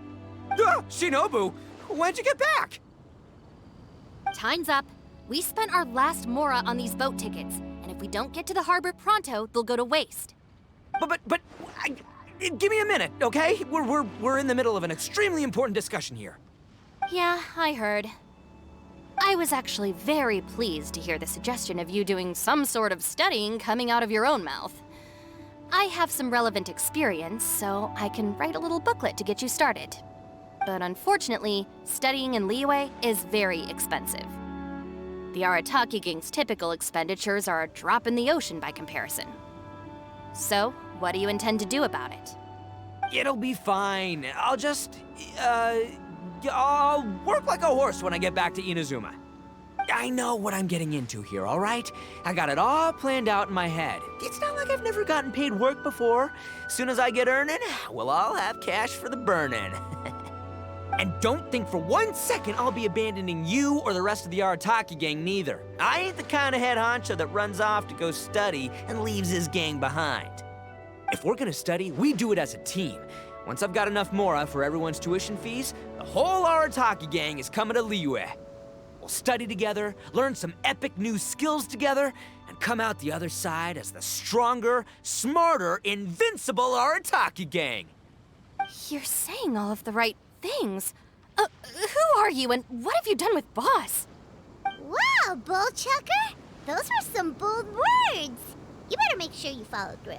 Shinobu, when'd you get back? Time's up. We spent our last mora on these boat tickets, and if we don't get to the harbor pronto, they'll go to waste. Give me a minute, okay? We're in the middle of an extremely important discussion here. Yeah, I heard. I was actually very pleased to hear the suggestion of you doing some sort of studying coming out of your own mouth. I have some relevant experience, so I can write a little booklet to get you started. But unfortunately, studying in Liyue is very expensive. The Arataki gang's typical expenditures are a drop in the ocean by comparison. So, what do you intend to do about it? It'll be fine. I'll work like a horse when I get back to Inazuma. I know what I'm getting into here, all right? I got it all planned out in my head. It's not like I've never gotten paid work before. Soon as I get earning, we'll all have cash for the burning. And don't think for 1 second I'll be abandoning you or the rest of the Arataki gang neither. I ain't the kind of head honcho that runs off to go study and leaves his gang behind. If we're gonna study, we do it as a team. Once I've got enough mora for everyone's tuition fees, the whole Arataki gang is coming to Liyue. We'll study together, learn some epic new skills together, and come out the other side as the stronger, smarter, invincible Arataki gang. You're saying all of the right things. Who are you and what have you done with Boss? Wow, Bullchucker! Those were some bold words. You better make sure you follow through.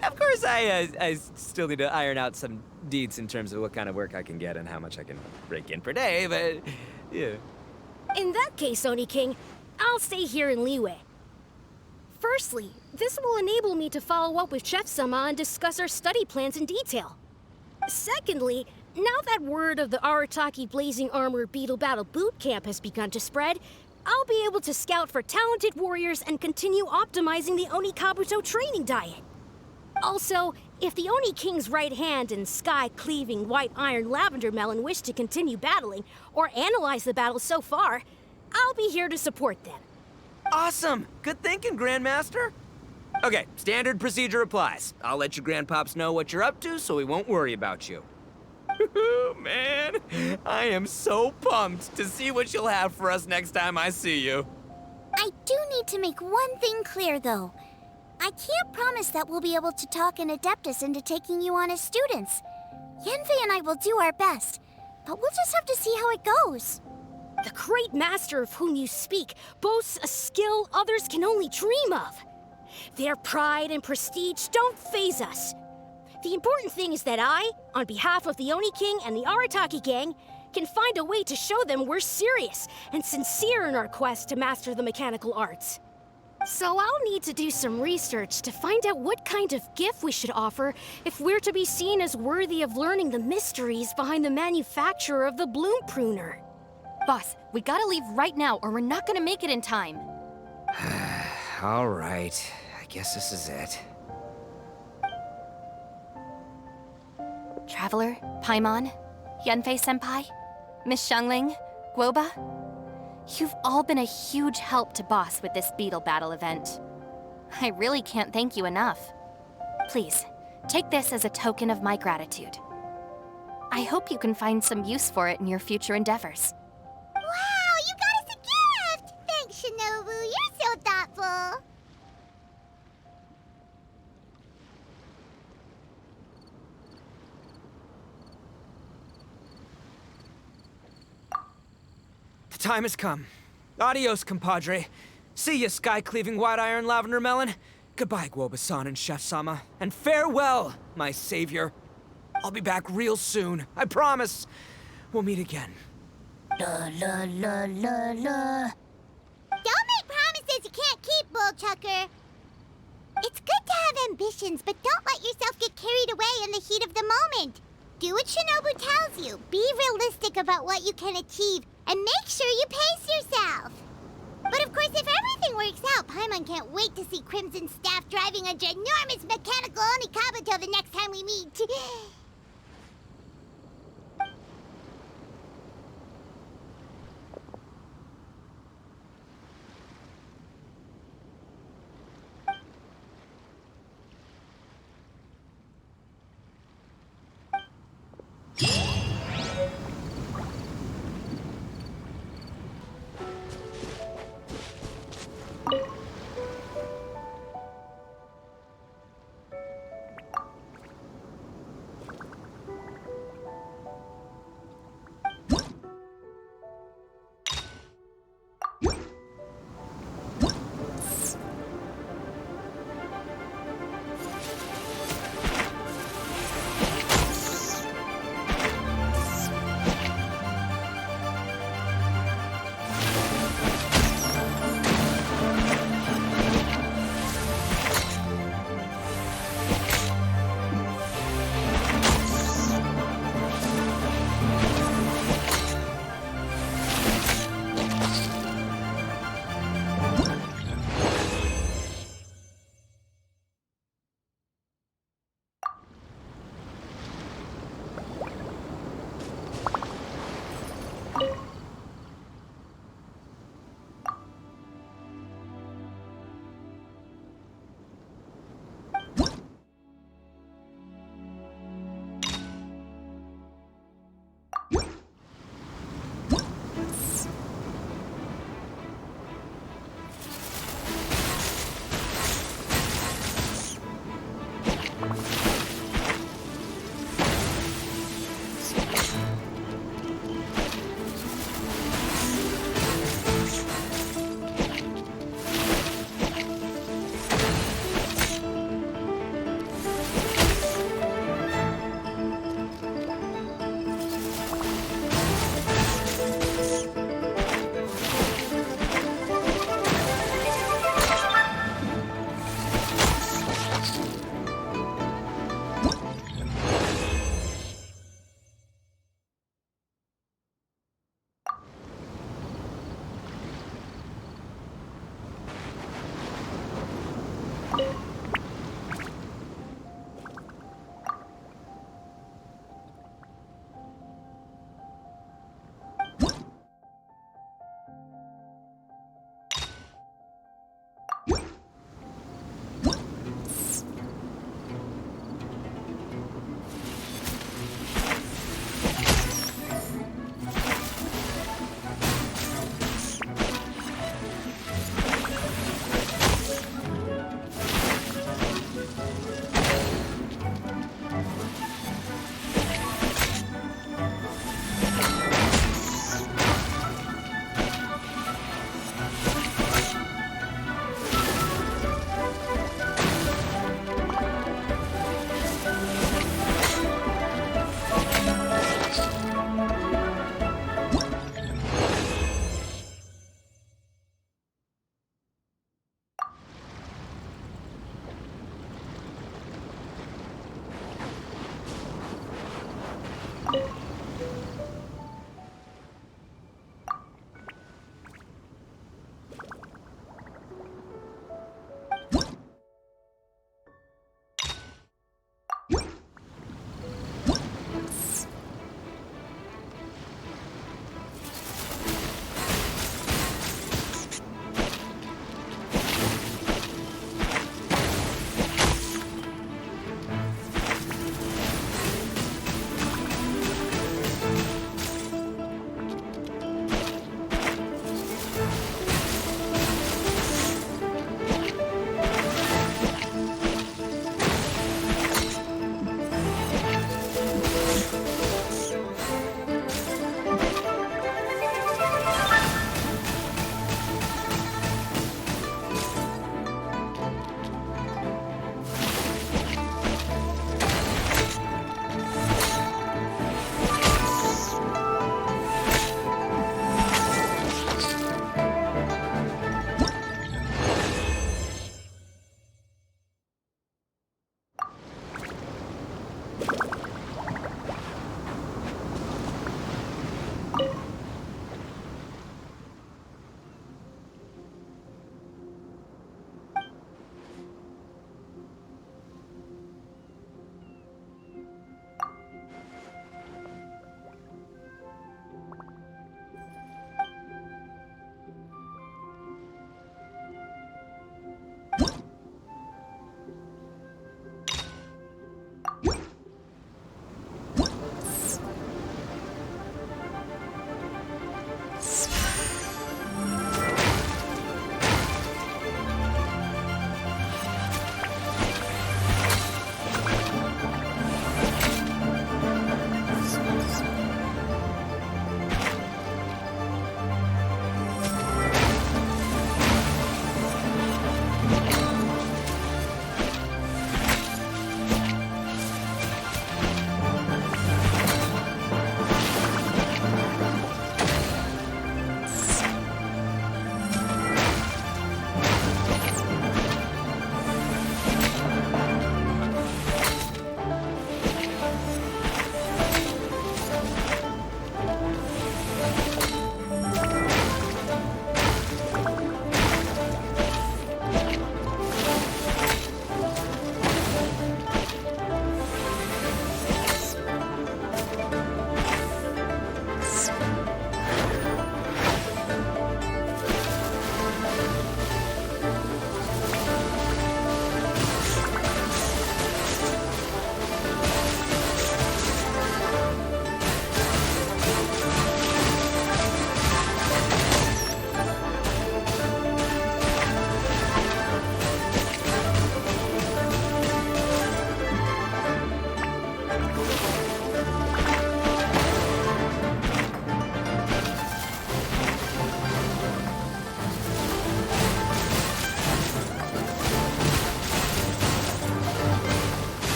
Of course, I still need to iron out some deeds in terms of what kind of work I can get and how much I can rake in per day, but yeah. In that case, Oni King, I'll stay here in Liyue. Firstly, this will enable me to follow up with Chef-sama and discuss our study plans in detail. Secondly, now that word of the Arataki Blazing Armor Beetle Battle Boot Camp has begun to spread, I'll be able to scout for talented warriors and continue optimizing the Oni Kabuto training diet. Also, if the Oni King's right hand and sky-cleaving white iron lavender melon wish to continue battling or analyze the battle so far, I'll be here to support them. Awesome! Good thinking, Grandmaster. Okay, standard procedure applies. I'll let your grandpops know what you're up to so we won't worry about you. Man, I am so pumped to see what you'll have for us next time I see you. I do need to make one thing clear, though. I can't promise that we'll be able to talk an Adeptus into taking you on as students. Yen Fэй and I will do our best, but we'll just have to see how it goes. The great master of whom you speak boasts a skill others can only dream of. Their pride and prestige don't faze us. The important thing is that I, on behalf of the Oni King and the Arataki gang, can find a way to show them we're serious and sincere in our quest to master the mechanical arts. So I'll need to do some research to find out what kind of gift we should offer if we're to be seen as worthy of learning the mysteries behind the manufacture of the bloom pruner. Boss, we gotta leave right now or we're not gonna make it in time. All right, I guess this is it. Traveler, Paimon, Yen Fэй Senpai, Miss Xiangling, Guoba. You've all been a huge help to Boss with this beetle battle event. I really can't thank you enough. Please, take this as a token of my gratitude. I hope you can find some use for it in your future endeavors. Wow, you got us a gift! Thanks, Sinobu. You're so thoughtful. The time has come. Adios, compadre. See ya, sky-cleaving white iron lavender melon. Goodbye, Guoba-san and Chef-sama. And farewell, my savior. I'll be back real soon. I promise. We'll meet again. La la la la la. Don't make promises you can't keep, Bullchucker. It's good to have ambitions, but don't let yourself get carried away in the heat of the moment. Do what Sinobu tells you. Be realistic about what you can achieve, and make sure you pace yourself. But of course, if everything works out, Paimon can't wait to see Crimson Staff driving a ginormous mechanical Onikabuto the next time we meet.